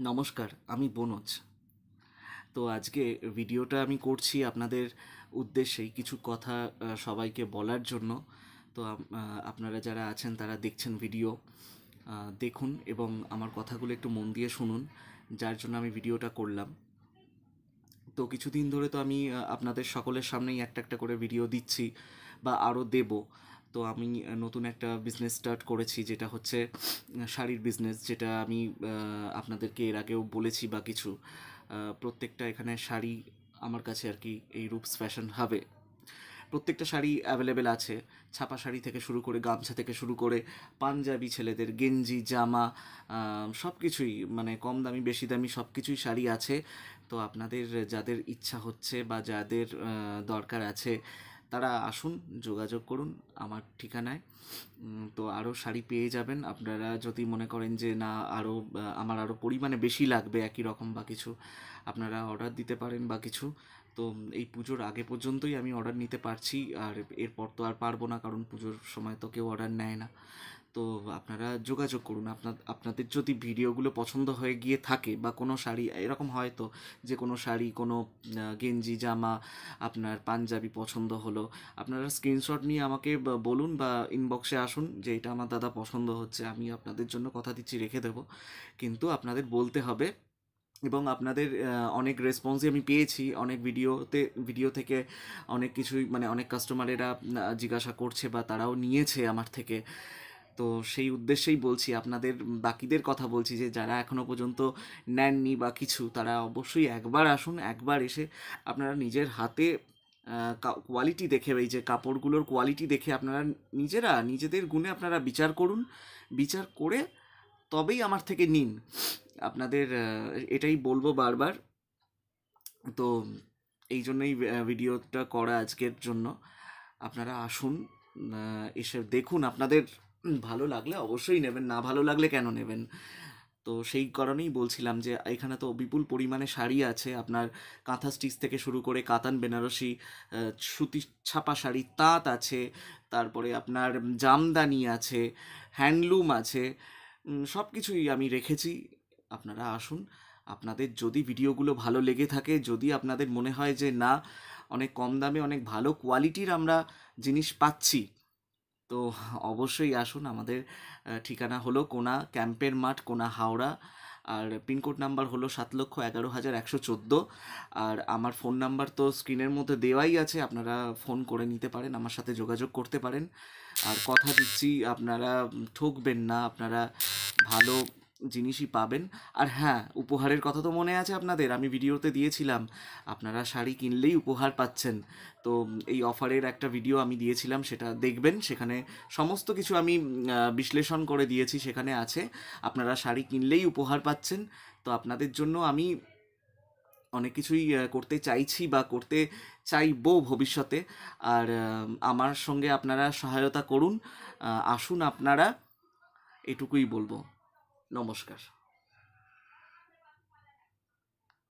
নমস্কার, আমি বনোজ। তো আজকে ভিডিওটা আমি করছি আপনাদের উদ্দেশ্যেই কিছু কথা সবাইকে বলার জন্য। তো আপনারা যারা আছেন তারা দেখছেন ভিডিও, দেখুন এবং আমার কথাগুলো একটু মন দিয়ে শুনুন, যার জন্য আমি ভিডিওটা করলাম। তো কিছুদিন ধরে তো আমি আপনাদের সকলের সামনেই একটা একটা করে ভিডিও দিচ্ছি বা আরও দেব। তো আমি নতুন একটা বিজনেস স্টার্ট করেছি, যেটা হচ্ছে শাড়ির বিজনেস, যেটা আমি আপনাদেরকে এর আগেও বলেছি বা কিছু। প্রত্যেকটা এখানে শাড়ি আমার কাছে আর কি এই রূপস ফ্যাশন হাবে প্রত্যেকটা শাড়ি অ্যাভেলেবেল আছে। ছাপা শাড়ি থেকে শুরু করে, গামছা থেকে শুরু করে, পাঞ্জাবি ছেলেদের গেঞ্জি জামা, সব কিছুই, মানে কম দামি বেশি দামি সব কিছুই শাড়ি আছে। তো আপনাদের যাদের ইচ্ছা হচ্ছে বা যাদের দরকার আছে, তারা আসুন, যোগাযোগ করুন আমার ঠিকানায়। তো আরও শাড়ি পেয়ে যাবেন। আপনারা যদি মনে করেন যে না, আরও আমার আরও পরিমাণে বেশি লাগবে একই রকম বা কিছু, আপনারা অর্ডার দিতে পারেন বা কিছু। তো এই পুজোর আগে পর্যন্তই আমি অর্ডার নিতে পারছি, আর এরপর তো আর পারবো না, কারণ পুজোর সময় তো কেউ অর্ডার নেয় না। তো আপনারা যোগাযোগ করুন। আপনাদের যদি ভিডিওগুলো পছন্দ হয়ে গিয়ে থাকে বা কোনো শাড়ি এরকম হয়, তো যে কোনো শাড়ি, কোনো গেঞ্জি জামা, আপনার পাঞ্জাবি পছন্দ হলো, আপনারা স্ক্রিনশট নিয়ে আমাকে বলুন বা ইনবক্সে আসুন যে এটা আমার দাদা পছন্দ হচ্ছে। আমি আপনাদের জন্য কথা দিচ্ছি রেখে দেবো, কিন্তু আপনাদের বলতে হবে। এবং আপনাদের অনেক রেসপন্সই আমি পেয়েছি অনেক ভিডিও থেকে। অনেক কিছুই, মানে অনেক কাস্টমারেরা জিজ্ঞাসা করছে বা তারাও নিয়েছে আমার থেকে। তো সেই উদ্দেশ্যেই বলছি, আপনাদের বাকিদের কথা বলছি, যে যারা এখনও পর্যন্ত নেননি বা কিছু, তারা অবশ্যই একবার আসুন। একবার এসে আপনারা নিজের হাতে কোয়ালিটি দেখে, এই যে কাপড়গুলোর কোয়ালিটি দেখে আপনারা নিজেরা নিজেদের গুণে আপনারা বিচার করুন। বিচার করে তবেই আমার থেকে নিন। আপনাদের এটাই বলবো বারবার। তো এই জন্যই ভিডিওটা করা আজকের জন্য। আপনারা আসুন, এসে দেখুন। আপনাদের ভালো লাগলে অবশ্যই নেবেন, না ভালো লাগলে কেন নেবেন? তো সেই কারণেই বলছিলাম যে এখানে তো বিপুল পরিমাণে শাড়ি আছে। আপনার কাঁথা স্টিচ থেকে শুরু করে কাতান বেনারসি, সুতি ছাপা শাড়ি, তাঁত আছে, তারপরে আপনার জামদানি আছে, হ্যান্ডলুম আছে, সব কিছুই আমি রেখেছি। আপনারা আসুন। আপনাদের যদি ভিডিওগুলো ভালো লেগে থাকে, যদি আপনাদের মনে হয় যে না, অনেক কম দামে অনেক ভালো কোয়ালিটির আমরা জিনিস পাচ্ছি, তো অবশ্যই আসুন। আমাদের ঠিকানা হলো কোনা ক্যাম্পের মাঠ, কোনা, হাওড়া। আর পিনকোড নাম্বার হলো 7,11,114। আর আমার ফোন নাম্বার তো স্ক্রিনের মধ্যে দেওয়াই আছে, আপনারা ফোন করে নিতে পারেন, আমার সাথে যোগাযোগ করতে পারেন। আর কথা দিচ্ছি, আপনারা ঠকবেন না, আপনারা ভালো জিনিসই পাবেন। আর হ্যাঁ, উপহারের কথা তো মনে আছে আপনাদের, আমি ভিডিওতে দিয়েছিলাম আপনারা শাড়ি কিনলেই উপহার পাচ্ছেন। তো এই অফারের একটা ভিডিও আমি দিয়েছিলাম, সেটা দেখবেন। সেখানে সমস্ত কিছু আমি বিশ্লেষণ করে দিয়েছি, সেখানে আছে আপনারা শাড়ি কিনলেই উপহার পাচ্ছেন। তো আপনাদের জন্য আমি অনেক কিছুই করতে চাইছি বা করতে চাইবো ভবিষ্যতে। আর আমার সঙ্গে আপনারা সহায়তা করুন। আসুন আপনারা, এটুকুই বলবো। নমস্কার।